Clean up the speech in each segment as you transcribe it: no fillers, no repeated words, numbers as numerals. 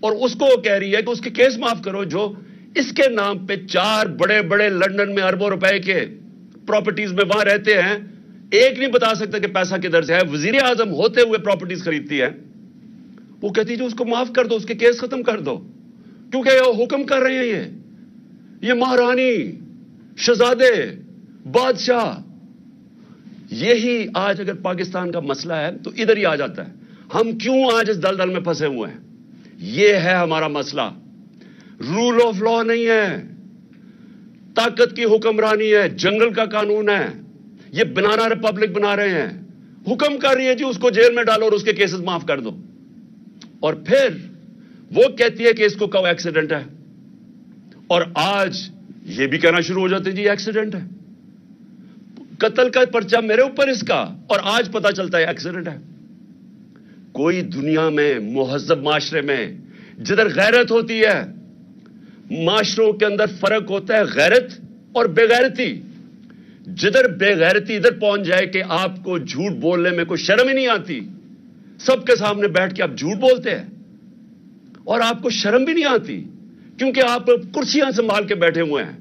اور اس کو وہ کہہ رہی ہے کہ اس کے کیس معاف کرو جو اس کے نام پہ 4 بڑے بڑے لندن میں اربوں روپے کے پراپرٹیز میں وہاں رہتے ہیں. ایک نہیں بتا سکتا کہ پیسہ کدھر سے ہے. وزیر اعظم ہوتے ہوئے پراپرٹیز خریدتی ہے. وہ کہتی ہے جو اس کو معاف کر دو, اس کے کیس ختم کر دو, کیونکہ وہ حکم کر رہے ہیں. یہ مہارانی, شہزادے, بادشاہ. یہی آج اگر پاکستان کا مسئلہ ہے تو ادھر ہی آ جاتا ہے. ہم کیوں آج اس دلدل میں پھنسے ہوئے ہیں؟ یہ ہے ہمارا مسئلہ. رول آف لا نہیں ہے, طاقت کی حکمرانی ہے, جنگل کا قانون ہے. یہ بنانا ریپبلک بنا رہے ہیں. حکم کر رہی ہے جی اس کو جیل میں ڈالو اور اس کے کیسز معاف کر دو. اور پھر وہ کہتی ہے کہ اس کو کب ایکسیڈنٹ ہے, اور آج یہ بھی کہنا شروع ہو جاتے جی ایکسیڈنٹ ہے. قتل کا پرچہ میرے اوپر اس کا, اور آج پتا چلتا ہے ایکسیڈنٹ ہے. کوئی دنیا میں مہذب معاشرے میں جدھر غیرت ہوتی ہے, معاشروں کے اندر فرق ہوتا ہے غیرت اور بے غیرتی. جدھر بے غیرتی ادھر پہنچ جائے کہ آپ کو جھوٹ بولنے میں کوئی شرم ہی نہیں آتی, سب کے سامنے بیٹھ کے آپ جھوٹ بولتے ہیں اور آپ کو شرم بھی نہیں آتی کیونکہ آپ کرسیاں سنبھال کے بیٹھے ہوئے ہیں.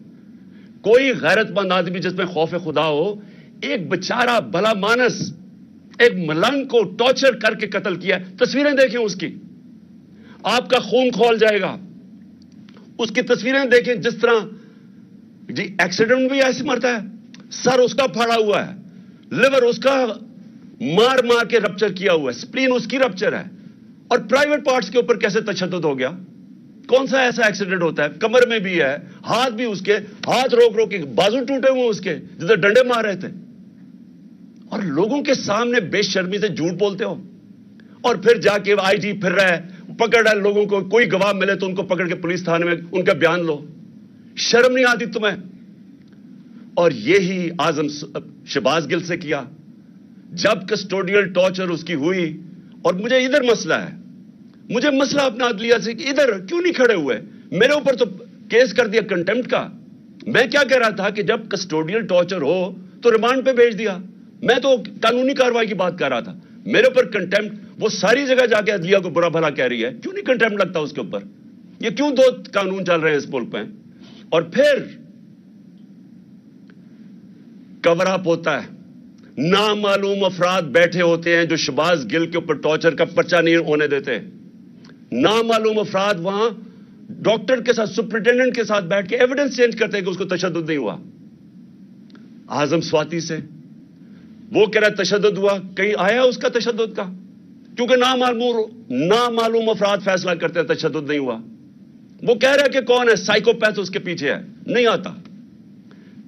کوئی غیرت مند آدمی جس میں خوف خدا ہو, ایک بیچارہ بھلا مانس ایک ملنگ کو ٹارچر کر کے قتل کیا. تصویریں دیکھیں اس کی, آپ کا خون کھول جائے گا. اس کی تصویریں دیکھیں جس طرح جی ایکسیڈنٹ بھی ایسے مرتا ہے. سر اس کا پھاڑا ہوا ہے, لیور اس کا مار مار کے رپچر کیا ہوا ہے, سپلین اس کی رپچر ہے, اور پرائیویٹ پارٹس کے اوپر کیسے تشدد ہو گیا. کون سا ایسا ایکسیڈنٹ ہوتا ہے؟ کمر میں بھی ہے, ہاتھ بھی, اس کے ہاتھ روک روک کے بازو ٹوٹے ہوئے اس کے جدھر ڈنڈے مار رہے تھے. اور لوگوں کے سامنے بے شرمی سے جھوٹ بولتے ہو, اور پھر جا کے آئی جی پھر رہا ہے, پکڑ رہا ہے لوگوں کو. کوئی گواہ ملے تو ان کو پکڑ کے پولیس تھانے میں ان کا بیان لو. شرم نہیں آتی تمہیں؟ اور یہی اعظم شہباز گل سے کیا جب کسٹوڈیل ٹارچر اس کی ہوئی. اور مجھے ادھر مسئلہ ہے, مجھے مسئلہ اپنا عدلیہ سے کہ ادھر کیوں نہیں کھڑے ہوئے. میرے اوپر تو کیس کر دیا کنٹمپٹ کا. میں کیا کہہ رہا تھا کہ جب کسٹوڈیل ٹارچر ہو تو ریمانڈ پہ بھیج دیا. میں تو قانونی کارروائی کی بات کر رہا تھا. میرے اوپر کنٹمپٹ, وہ ساری جگہ جا کے عدلیہ کو برا بھلا کہہ رہی ہے. کیوں نہیں کنٹمپٹ لگتا اس کے اوپر؟ یہ کیوں 2 قانون چل رہے ہیں اس ملک میں؟ اور پھر کور اپ ہوتا ہے, نامعلوم افراد بیٹھے ہوتے ہیں جو شہباز گل کے اوپر ٹارچر کا پرچہ نہیں ہونے دیتے. نامعلوم افراد وہاں ڈاکٹر کے ساتھ, سپرنٹینڈنٹ کے ساتھ بیٹھ کے ایویڈنس چینج کرتے ہیں کہ اس کو تشدد نہیں ہوا. اعظم سواتی سے وہ کہہ رہا ہے تشدد ہوا, کہیں آیا اس کا تشدد کا؟ کیونکہ نامعلوم افراد فیصلہ کرتے ہیں تشدد نہیں ہوا. وہ کہہ رہا ہے کہ کون ہے سائیکوپیتھ اس کے پیچھے ہے, نہیں آتا.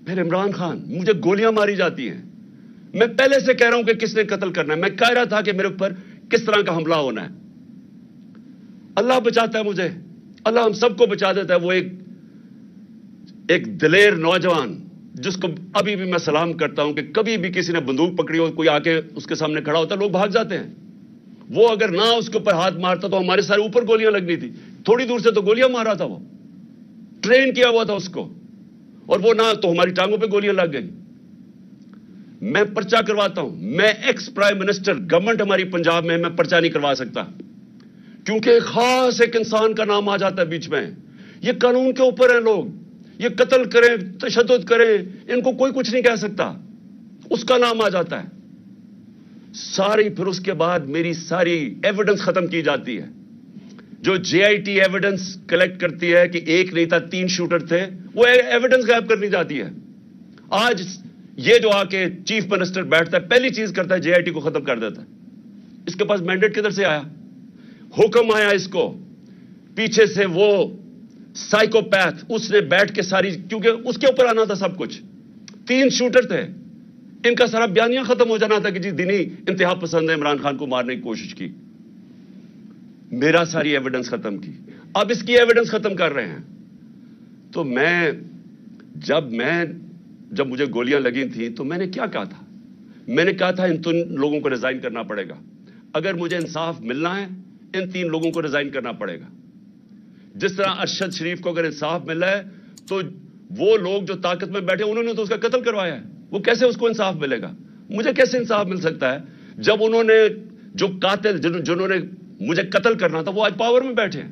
پھر عمران خان, مجھے گولیاں ماری جاتی ہیں. میں پہلے سے کہہ رہا ہوں کہ کس نے قتل کرنا ہے. میں کہہ رہا تھا کہ میرے اوپر کس طرح کا حملہ ہونا ہے. اللہ بچاتا ہے مجھے, اللہ ہم سب کو بچا دیتا ہے. وہ ایک دلیر نوجوان جس کو ابھی بھی میں سلام کرتا ہوں کہ کبھی بھی کسی نے بندوق پکڑی ہو, کوئی آ کے اس کے سامنے کھڑا ہوتا, لوگ بھاگ جاتے ہیں. وہ اگر نہ اس کے اوپر ہاتھ مارتا تو ہمارے سارے اوپر گولیاں لگنی تھی. تھوڑی دور سے تو گولیاں مارا تھا, وہ ٹرین کیا ہوا تھا اس کو, اور وہ نہ تو ہماری ٹانگوں پہ گولیاں لگ گئی. میں پرچہ کرواتا ہوں. میں ایکس پرائم منسٹر, گورنمنٹ ہماری پنجاب میں پرچہ نہیں کروا سکتا کیونکہ خاص ایک انسان کا نام آ جاتا ہے بیچ میں. یہ قانون کے اوپر ہیں لوگ, یہ قتل کریں, تشدد کریں, ان کو کوئی کچھ نہیں کہہ سکتا. اس کا نام آ جاتا ہے ساری. پھر اس کے بعد میری ساری ایویڈنس ختم کی جاتی ہے. جو جے آئی ٹی ایویڈنس کلیکٹ کرتی ہے کہ ایک نہیں تھا 3 شوٹر تھے, وہ ایویڈنس غائب کرنی جاتی ہے. آج یہ جو آ کے چیف منسٹر بیٹھتا ہے, پہلی چیز کرتا ہے جے آئی ٹی کو ختم کر دیتا ہے. اس کے پاس مینڈیٹ کدھر سے آیا؟ حکم آیا اس کو, پیچھے سے وہ سائیکوپیتھ اس نے بیٹھ کے ساری, کیونکہ اس کے اوپر آنا تھا سب کچھ. 3 شوٹر تھے, ان کا سارا بیانیہ ختم ہو جانا تھا کہ جی دینی انتہا پسند نے عمران خان کو مارنے کی کوشش کی. میرا ساری ایویڈنس ختم کی. اب اس کی ایویڈنس ختم کر رہے ہیں. تو جب مجھے گولیاں لگی تھیں تو میں نے کیا کہا تھا؟ میں نے کہا تھا ان لوگوں کو ریزائن کرنا پڑے گا. اگر مجھے انصاف ملنا ہے ان 3 لوگوں کو ریزائن کرنا پڑے گا. جس طرح ارشد شریف کو اگر انصاف مل رہا ہے تو وہ لوگ جو طاقت میں بیٹھے انہوں نے تو اس کا قتل کروایا ہے, وہ کیسے اس کو انصاف ملے گا؟ مجھے کیسے انصاف مل سکتا ہے جب انہوں نے جو قاتل جنہوں نے مجھے قتل کرنا تھا وہ آج پاور میں بیٹھے ہیں.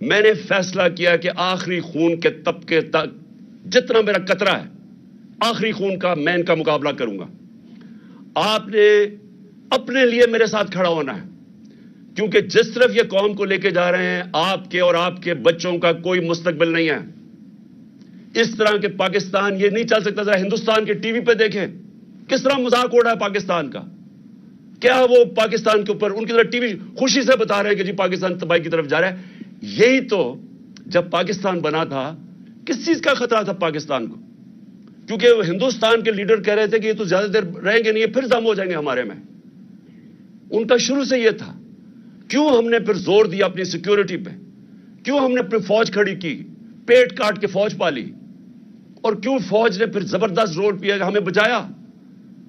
میں نے فیصلہ کیا کہ آخری خون کے طبقے تک جتنا میرا قطرہ ہے آخری خون کا میں ان کا مقابلہ کروں گا. آپ نے اپنے لیے میرے ساتھ کھڑا ہونا ہے, کیونکہ جس طرف یہ قوم کو لے کے جا رہے ہیں آپ کے اور آپ کے بچوں کا کوئی مستقبل نہیں ہے. اس طرح کے پاکستان یہ نہیں چل سکتا. ذرا ہندوستان کے ٹی وی پہ دیکھیں کس طرح مذاق اڑ رہا ہے پاکستان کا. کیا وہ پاکستان کے اوپر ان کی طرح ٹی وی خوشی سے بتا رہے ہیں کہ جی پاکستان تباہی کی طرف جا رہا ہے. یہی تو جب پاکستان بنا تھا کس چیز کا خطرہ تھا پاکستان کو؟ کیونکہ ہندوستان کے لیڈر کہہ رہے تھے کہ یہ تو زیادہ دیر رہیں گے نہیں, یہ پھر دم ہو جائیں گے ہمارے میں. ان کا شروع سے یہ تھا. کیوں ہم نے پھر زور دیا اپنی سیکیورٹی پہ؟ کیوں ہم نے اپنی فوج کھڑی کی, پیٹ کاٹ کے فوج پالی, اور کیوں فوج نے پھر زبردست رول کیا کہ ہمیں بچایا؟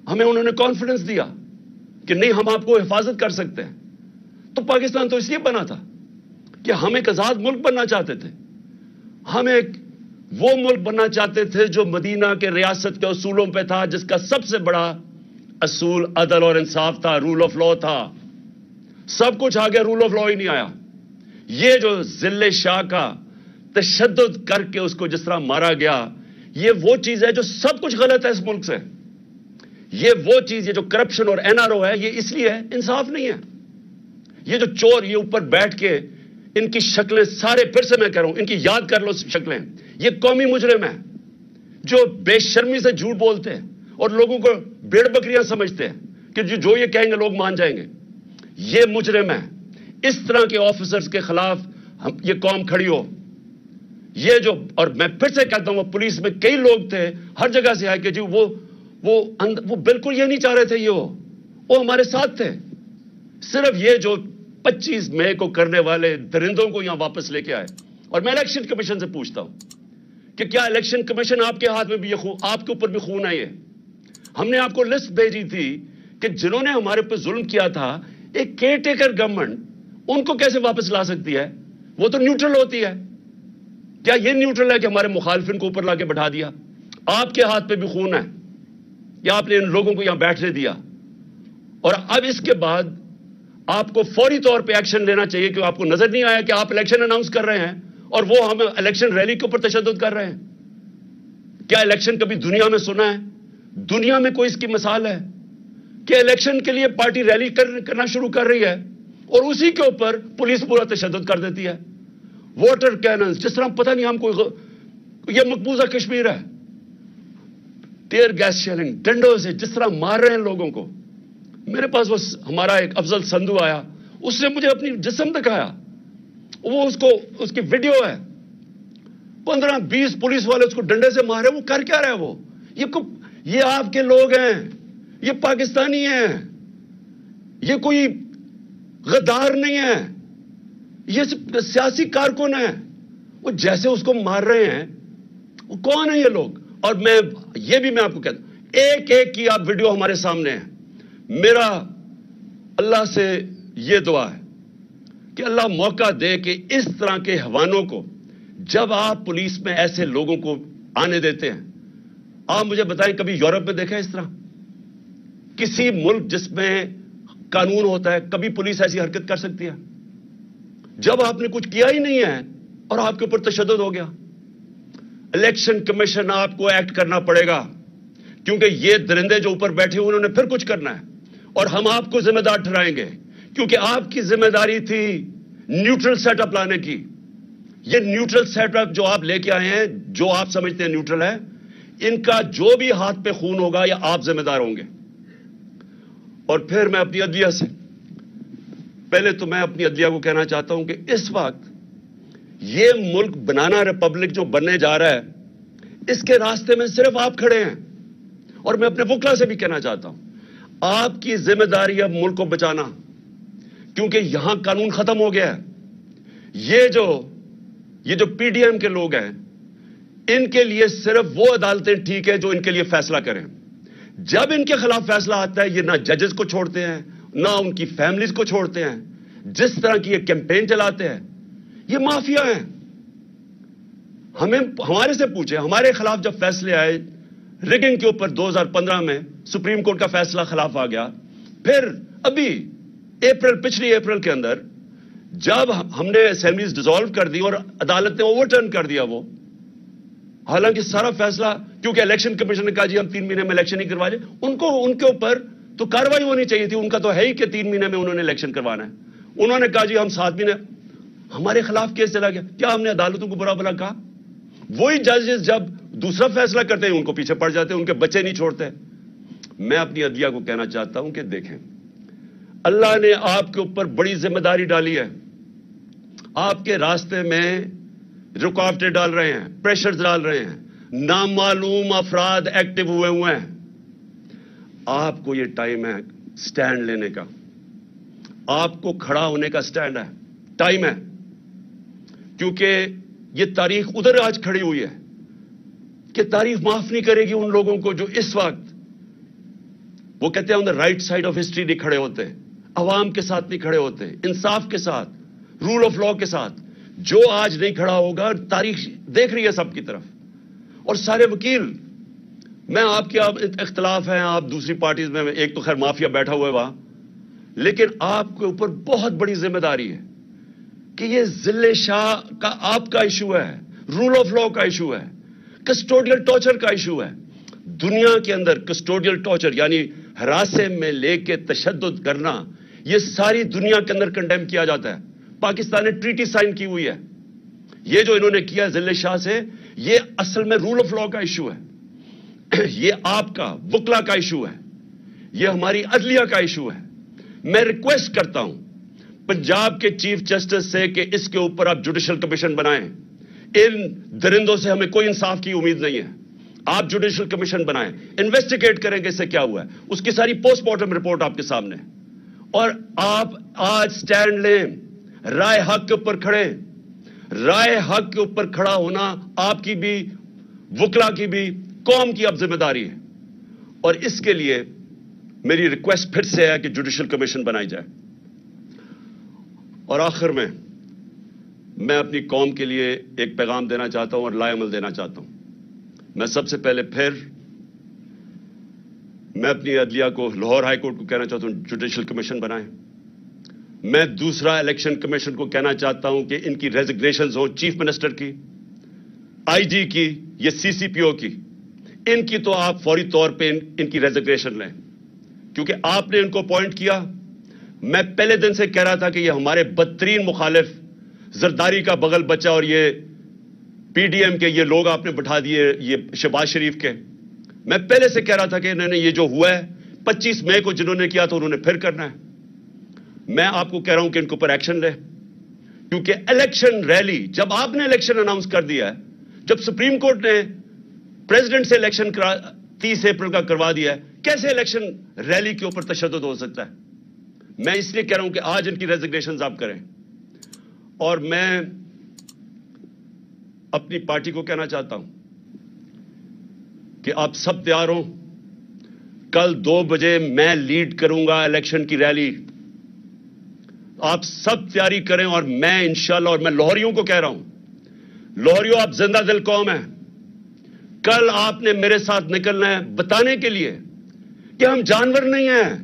ہمیں انہوں نے کانفیڈنس دیا کہ نہیں ہم آپ کو حفاظت کر سکتے ہیں. تو پاکستان تو اس لیے بنا تھا کہ ہم ایک آزاد ملک بننا چاہتے تھے. ہم ایک وہ ملک بننا چاہتے تھے جو مدینہ کے ریاست کے اصولوں پہ تھا, جس کا سب سے بڑا اصول عدل اور انصاف تھا, رول آف لا تھا. سب کچھ آگے رول آف لا ہی نہیں آیا. یہ جو ذل شاہ کا تشدد کر کے اس کو جس طرح مارا گیا, یہ وہ چیز ہے جو سب کچھ غلط ہے اس ملک سے. یہ وہ چیز, یہ جو کرپشن اور این آر او ہے, یہ اس لیے ہے انصاف نہیں ہے. یہ جو چور یہ اوپر بیٹھ کے ان کی شکلیں سارے, پھر سے میں کہہ رہا ہوں, ان کی یاد کر لو شکلیں. یہ قومی مجرم ہیں جو بے شرمی سے جھوٹ بولتے ہیں اور لوگوں کو بھیڑ بکریاں سمجھتے ہیں کہ جو یہ کہیں گے لوگ مان جائیں گے. یہ مجرم ہے. اس طرح کے آفیسرز کے خلاف یہ قوم کھڑی ہو. یہ جو, اور میں پھر سے کہتا ہوں, پولیس میں کئی لوگ تھے ہر جگہ سے آئے کہ جی وہ بالکل یہ نہیں چاہ رہے تھے, وہ ہمارے ساتھ تھے. صرف یہ جو 25 مئی کو کرنے والے درندوں کو یہاں واپس لے کے آئے. اور میں الیکشن کمیشن سے پوچھتا ہوں کہ کیا الیکشن کمیشن آپ کے ہاتھ میں بھی آپ کے اوپر بھی خون ہے؟ یہ ہم نے آپ کو لسٹ بھیجی تھی کہ جنہوں نے ہمارے اوپر ظلم کیا تھا, ایک کیئر ٹیکر گورنمنٹ ان کو کیسے واپس لا سکتی ہے؟ وہ تو نیوٹرل ہوتی ہے. کیا یہ نیوٹرل ہے کہ ہمارے مخالفین کو اوپر لا کے بٹھا دیا؟ آپ کے ہاتھ پہ بھی خون ہے یا آپ نے ان لوگوں کو یہاں بیٹھنے دیا؟ اور اب اس کے بعد آپ کو فوری طور پہ ایکشن لینا چاہیے کہ آپ کو نظر نہیں آیا کہ آپ الیکشن اناؤنس کر رہے ہیں اور وہ ہمیں الیکشن ریلی کے اوپر تشدد کر رہے ہیں. کیا الیکشن کبھی دنیا میں سنا ہے؟ دنیا میں کوئی اس کی مثال ہے کہ الیکشن کے لیے پارٹی ریلی کرنا شروع کر رہی ہے اور اسی کے اوپر پولیس پورا تشدد کر دیتی ہے؟ واٹر کیننز, جس طرح پتہ نہیں ہم کوئی یہ مقبوضہ کشمیر ہے, ٹیئر گیس شیلنگ, ڈنڈوں سے جس طرح مار رہے ہیں لوگوں کو. میرے پاس وہ ہمارا ایک افضل سندھو آیا, اس نے مجھے اپنی جسم دکھایا, وہ اس کی ویڈیو ہے, 15-20 پولیس والے اس کو ڈنڈے سے مارے. وہ کر کیا رہے؟ وہ یہ آپ کے لوگ ہیں, یہ پاکستانی ہیں, یہ کوئی غدار نہیں ہے, یہ سیاسی کارکن ہیں. وہ جیسے اس کو مار رہے ہیں, وہ کون ہیں یہ لوگ؟ اور میں آپ کو کہتا ہوں, ایک ایک کی آپ ویڈیو ہمارے سامنے ہے. میرا اللہ سے یہ دعا ہے کہ اللہ موقع دے کہ اس طرح کے حوانوں کو, جب آپ پولیس میں ایسے لوگوں کو آنے دیتے ہیں, آپ مجھے بتائیں کبھی یورپ میں دیکھا اس طرح؟ کسی ملک جس میں قانون ہوتا ہے کبھی پولیس ایسی حرکت کر سکتی ہے؟ جب آپ نے کچھ کیا ہی نہیں ہے اور آپ کے اوپر تشدد ہو گیا. الیکشن کمیشن آپ کو ایکٹ کرنا پڑے گا, کیونکہ یہ درندے جو اوپر بیٹھے انہوں نے پھر کچھ کرنا ہے اور ہم آپ کو ذمہ دار ٹھہرائیں گے, کیونکہ آپ کی ذمہ داری تھی نیوٹرل سیٹ اپ لانے کی. یہ نیوٹرل سیٹ اپ جو آپ لے کے آئے ہیں, جو آپ سمجھتے ہیں نیوٹرل ہے, ان کا جو بھی ہاتھ پہ خون ہوگا یا آپ ذمہ دار ہوں گے. اور پھر میں اپنی عدلیہ سے, پہلے تو میں اپنی عدلیہ کو کہنا چاہتا ہوں کہ اس وقت یہ ملک بنانا ریپبلک جو بننے جا رہا ہے, اس کے راستے میں صرف آپ کھڑے ہیں. اور میں اپنے وکلا سے بھی کہنا چاہتا ہوں, آپ کی ذمہ داری اب ملک کو بچانا, کیونکہ یہاں قانون ختم ہو گیا ہے. یہ جو پی ڈی ایم کے لوگ ہیں, ان کے لیے صرف وہ عدالتیں ٹھیک ہے جو ان کے لیے فیصلہ کریں. جب ان کے خلاف فیصلہ آتا ہے, یہ نہ ججز کو چھوڑتے ہیں نہ ان کی فیملیز کو چھوڑتے ہیں. جس طرح کی یہ کیمپین چلاتے ہیں, یہ مافیا ہیں. ہمارے سے پوچھیں, ہمارے خلاف جب فیصلے آئے ریگنگ کے اوپر 2015 میں سپریم کورٹ کا فیصلہ خلاف آ گیا. پھر ابھی پچھلی اپریل کے اندر جب ہم نے اسمبلیز ڈیزالو کر دی اور عدالت نے اوور ٹرن کر دیا وہ، حالانکہ سارا فیصلہ کیونکہ الیکشن کمیشن نے کہا جی ہم 3 مہینے میں الیکشن نہیں کروائے، ان کے اوپر تو کاروائی ہونی چاہیے تھی. ان کا تو ہے ہی کہ 3 مہینے میں انہوں نے الیکشن کروانا ہے. انہوں نے کہا جی ہم 7 مہینے، ہمارے خلاف کیس چلا گیا. کیا ہم نے عدالتوں کو برا بھلا کہا؟ وہی ججز جب دوسرا فیصلہ کرتے ہیں ان کو پیچھے پڑ جاتے ہیں، ان کے بچے نہیں چھوڑتے. میں اپنی عدلیہ کو کہنا چاہتا ہوں کہ دیکھیں، اللہ نے آپ کے اوپر بڑی ذمہ داری ڈالی ہے. آپ کے راستے میں رکاوٹیں ڈال رہے ہیں، پریشرز ڈال رہے ہیں، نامعلوم افراد ایکٹیو ہوئے ہیں. آپ کو یہ ٹائم ہے سٹینڈ لینے کا، آپ کو کھڑا ہونے کا سٹینڈ ہے، ٹائم ہے. کیونکہ یہ تاریخ ادھر آج کھڑی ہوئی ہے کہ تاریخ معاف نہیں کرے گی ان لوگوں کو جو اس وقت، وہ کہتے ہیں on the right side of history نہیں کھڑے ہوتے، عوام کے ساتھ نہیں کھڑے ہوتے، انصاف کے ساتھ، رول آف لا کے ساتھ. جو آج نہیں کھڑا ہوگا، تاریخ دیکھ رہی ہے سب کی طرف. اور سارے وکیل، میں آپ کے اختلاف ہیں، آپ دوسری پارٹیز میں، ایک تو خیر مافیا بیٹھا ہوا ہے وہاں، لیکن آپ کے اوپر بہت بڑی ذمہ داری ہے کہ یہ ذل شاہ کا آپ کا ایشو ہے، رول آف لا کا ایشو ہے، کسٹوڈیل ٹارچر کا ایشو ہے. دنیا کے اندر کسٹوڈیل ٹارچر یعنی ہراسے میں لے کے تشدد کرنا، یہ ساری دنیا کے اندر کنڈیم کیا جاتا ہے. پاکستان نے ٹریٹی سائن کی ہوئی ہے. یہ جو انہوں نے کیا ذل شاہ سے، یہ اصل میں رول آف لا کا ایشو ہے. یہ آپ کا وکلا کا ایشو ہے، یہ ہماری عدلیہ کا ایشو ہے. میں ریکویسٹ کرتا ہوں پنجاب کے چیف جسٹس سے کہ اس کے اوپر آپ جوڈیشل کمیشن بنائیں. ان درندوں سے ہمیں کوئی انصاف کی امید نہیں ہے. آپ جوڈیشل کمیشن بنائیں، انویسٹیگیٹ کریں کہ اس سے کیا ہوا ہے، اس کی ساری پوسٹ مارٹم رپورٹ آپ کے سامنے. اور آپ آج سٹینڈ لیں، رائے حق کے اوپر کھڑے. رائے حق کے اوپر کھڑا ہونا آپ کی بھی، وکلا کی بھی، قوم کی اب ذمہ داری ہے. اور اس کے لیے میری ریکویسٹ پھر سے ہے کہ جوڈیشل کمیشن بنائی جائے. اور آخر میں اپنی قوم کے لیے ایک پیغام دینا چاہتا ہوں اور لائے عمل دینا چاہتا ہوں. میں سب سے پہلے میں اپنی عدلیہ کو، لاہور ہائی کورٹ کو کہنا چاہتا ہوں جوڈیشل کمیشن بنائیں. میں دوسرا الیکشن کمیشن کو کہنا چاہتا ہوں کہ ان کی ریزگنیشنز ہوں، چیف منسٹر کی، آئی جی کی، یہ سی سی پی او کی. ان کی تو آپ فوری طور پہ ان کی ریزگنیشن لیں، کیونکہ آپ نے ان کو اپوائنٹ کیا. میں پہلے دن سے کہہ رہا تھا کہ یہ ہمارے بدترین مخالف، زرداری کا بغل بچہ، اور یہ پی ڈی ایم کے یہ لوگ آپ نے بٹھا دیے، یہ شہباز شریف کے. میں پہلے سے کہہ رہا تھا کہ انہوں نے یہ جو ہوا ہے 25 مئی کو جنہوں نے کیا تو انہوں نے پھر کرنا ہے. میں آپ کو کہہ رہا ہوں کہ ان کے اوپر ایکشن لے، کیونکہ الیکشن ریلی جب آپ نے الیکشن اناؤنس کر دیا ہے، جب سپریم کورٹ نے پریزیڈنٹ سے الیکشن 30 اپریل کا کروا دیا ہے، کیسے الیکشن ریلی کے اوپر تشدد ہو سکتا ہے؟ میں اس لیے کہہ رہا ہوں کہ آج ان کی ریزگنیشنز آپ کریں. اور میں اپنی پارٹی کو کہنا چاہتا ہوں کہ آپ سب تیار ہوں. کل 2 بجے میں لیڈ کروں گا الیکشن کی ریلی. آپ سب تیاری کریں، اور میں انشاءاللہ، اور میں لاہوریوں کو کہہ رہا ہوں، لاہوریوں آپ زندہ دل قوم ہیں. کل آپ نے میرے ساتھ نکلنا ہے بتانے کے لیے کہ ہم جانور نہیں ہیں،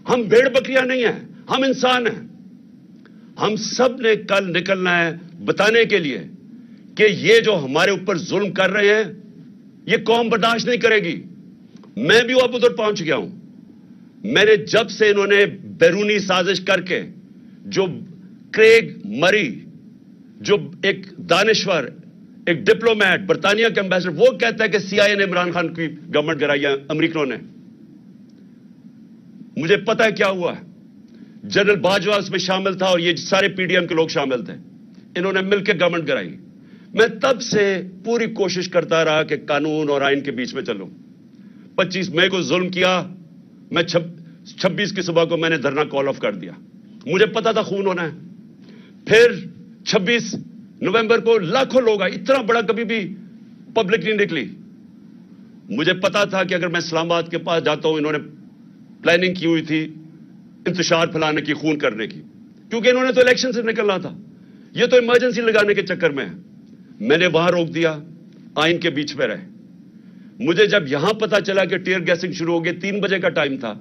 ہم بھیڑ بکریاں نہیں ہیں، ہم انسان ہیں. ہم سب نے کل نکلنا ہے بتانے کے لیے کہ یہ جو ہمارے اوپر ظلم کر رہے ہیں یہ قوم برداشت نہیں کرے گی. میں بھی اب ادھر پہنچ گیا ہوں. میں نے جب سے انہوں نے بیرونی سازش کر کے، جو کریگ مری، جو ایک دانشور، ایک ڈپلومیٹ، برطانیہ کے امبیسڈر، وہ کہتا ہے کہ سی آئی اے نے عمران خان کی گورنمنٹ گرائی ہے، امریکنوں نے. مجھے پتا ہے کیا ہوا ہے. جنرل باجوہ اس میں شامل تھا اور یہ سارے پی ڈی ایم کے لوگ شامل تھے. انہوں نے مل کے گورنمنٹ گرائی. میں تب سے پوری کوشش کرتا رہا کہ قانون اور آئین کے بیچ میں چلوں. 25 مئی کو ظلم کیا، میں 26 کی صبح کو میں نے دھرنا کال آف کر دیا. مجھے پتا تھا خون ہونا ہے. پھر 26 نومبر کو لاکھوں لوگ آئے، اتنا بڑا کبھی بھی پبلک نہیں نکلی. مجھے پتا تھا کہ اگر میں اسلام آباد کے پاس جاتا ہوں، انہوں نے پلاننگ کی ہوئی تھی انتشار پھیلانے کی، خون کرنے کی، کیونکہ انہوں نے تو الیکشن سے نکلنا تھا. یہ تو ایمرجنسی لگانے کے چکر میں ہے. میں نے وہاں روک دیا، آئین کے بیچ میں رہے. مجھے جب یہاں پتا چلا کہ ٹیئر گیسنگ شروع ہو گئی، 3 بجے کا ٹائم تھا،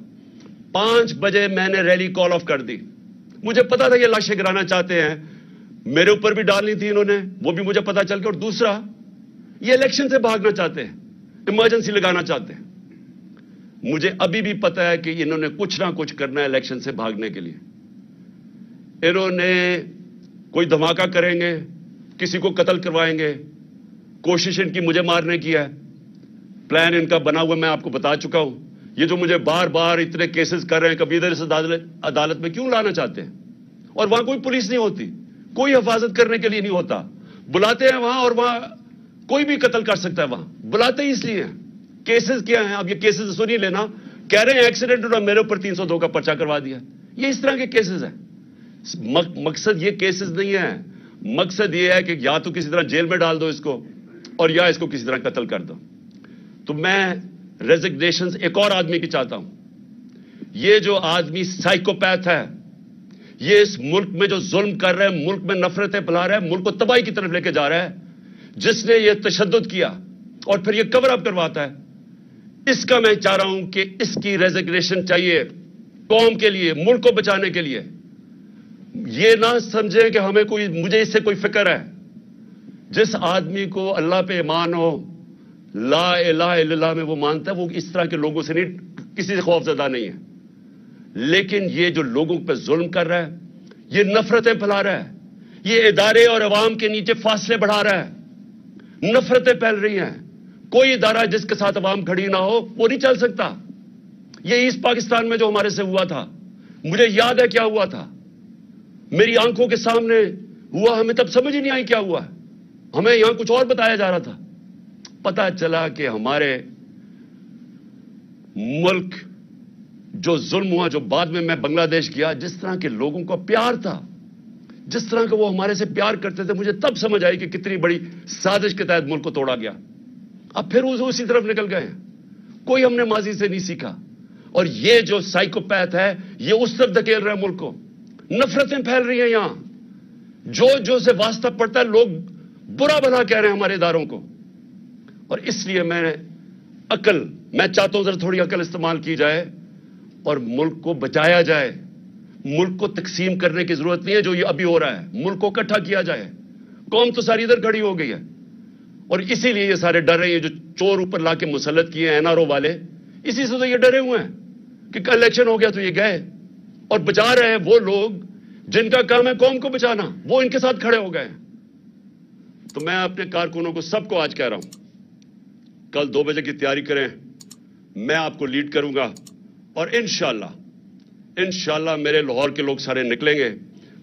5 بجے میں نے ریلی کال آف کر دی. مجھے پتا تھا یہ لاشیں گرانا چاہتے ہیں, میرے اوپر بھی ڈالنی تھی انہوں نے, وہ بھی مجھے پتا چل گیا. اور دوسرا, یہ الیکشن سے بھاگنا چاہتے ہیں, ایمرجنسی لگانا چاہتے ہیں. مجھے ابھی بھی پتا ہے کہ انہوں نے کچھ نہ کچھ کرنا ہے الیکشن سے بھاگنے کے لیے. انہوں نے کوئی دھماکہ کریں گے, کسی کو قتل کروائیں گے, کوشش ان کی مجھے مارنے کی ہے. پلان ان کا بنا ہوا میں آپ کو بتا چکا ہوں. یہ جو مجھے بار بار اتنے کیسز کر رہے ہیں, کبھی ادھر اس عدالت میں کیوں لانا چاہتے ہیں؟ اور وہاں کوئی پولیس نہیں ہوتی, کوئی حفاظت کرنے کے لیے نہیں ہوتا. بلاتے ہیں وہاں, اور وہاں کوئی بھی قتل کر سکتا ہے. وہاں بلاتے ہی اس لیے ہیں. کیسز کیا ہیں؟ اب یہ کیسز سنی لینا, کہہ رہے ہیں ایکسیڈنٹ ہوا, میرے اوپر 302 کا پرچہ کروا دیا. یہ اس طرح کے کیسز ہیں. مقصد یہ کیسز نہیں ہے. مقصد یہ ہے کہ یا تو کسی طرح جیل میں ڈال دو اس کو, اور یا اس کو کسی طرح قتل کر دو. تو میں ریزگنیشنز ایک اور آدمی کی چاہتا ہوں. یہ جو آدمی سائیکوپیتھ ہے, یہ اس ملک میں جو ظلم کر رہا ہے, ملک میں نفرتیں پھیلا رہا ہے, ملک کو تباہی کی طرف لے کے جا رہا ہے, جس نے یہ تشدد کیا اور پھر یہ کور اپ کرواتا ہے, اس کا میں چاہ رہا ہوں کہ اس کی ریزگنیشن چاہیے قوم کے لیے, ملک کو بچانے کے لیے. یہ نہ سمجھیں کہ ہمیں کوئی, مجھے اس سے کوئی فکر ہے. جس آدمی کو اللہ پہ ایمان ہو, لا الہ الا اللہ میں وہ مانتا ہے, وہ اس طرح کے لوگوں سے نہیں, کسی سے خوف زدہ نہیں ہے. لیکن یہ جو لوگوں پہ ظلم کر رہا ہے, یہ نفرتیں پھیلا رہا ہے, یہ ادارے اور عوام کے نیچے فاصلے بڑھا رہا ہے, نفرتیں پھیل رہی ہیں. کوئی ادارہ جس کے ساتھ عوام کھڑی نہ ہو وہ نہیں چل سکتا. یہ ایسٹ پاکستان میں جو ہمارے سے ہوا تھا, مجھے یاد ہے کیا ہوا تھا, میری آنکھوں کے سامنے ہوا. ہمیں تب سمجھ ہی نہیں آئی کیا ہوا, ہمیں یہاں کچھ اور بتایا جا رہا تھا. پتا چلا کہ ہمارے ملک جو ظلم ہوا, جو بعد میں بنگلہ دیش گیا, جس طرح کے لوگوں کو پیار تھا, جس طرح کا وہ ہمارے سے پیار کرتے تھے, مجھے تب سمجھ آئی کہ کتنی بڑی سازش کے تحت ملک کو توڑا گیا. اب پھر اسی طرف نکل گئے ہیں. کوئی ہم نے ماضی سے نہیں سیکھا. اور یہ جو سائیکوپیتھ ہے, یہ اس طرف دھکیل رہا ہے ملک کو. نفرتیں پھیل رہی ہیں یہاں, جو سے واسطہ پڑتا ہے لوگ برا بھلا کہہ رہے ہیں ہمارے اداروں کو. اور اس لیے میں چاہتا ہوں ذرا تھوڑی عقل استعمال کی جائے اور ملک کو بچایا جائے. ملک کو تقسیم کرنے کی ضرورت نہیں ہے جو یہ ابھی ہو رہا ہے. ملک کو اکٹھا کیا جائے. قوم تو ساری ادھر کھڑی ہو گئی ہے, اور اسی لیے یہ سارے ڈر رہے ہیں. جو چور اوپر لا کے مسلط کیے ہیں NRO والے, اسی سے تو یہ ڈرے ہوئے ہیں کہ کل الیکشن ہو گیا تو یہ گئے. اور بچا رہے ہیں وہ لوگ جن کا کام ہے قوم کو بچانا, وہ ان کے ساتھ کھڑے ہو گئے. تو میں اپنے کارکنوں کو, سب کو آج کہہ رہا ہوں, کل 2 بجے کی تیاری کریں. میں آپ کو لیڈ کروں گا, اور انشاءاللہ میرے لاہور کے لوگ سارے نکلیں گے,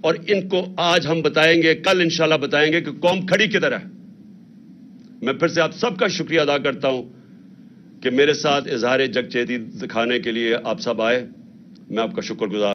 اور ان کو آج ہم بتائیں گے, کل انشاءاللہ بتائیں گے کہ قوم کھڑی کدھر ہے. میں پھر سے آپ سب کا شکریہ ادا کرتا ہوں کہ میرے ساتھ اظہار یکجہتی دکھانے کے لیے آپ سب آئے. میں آپ کا شکر گزار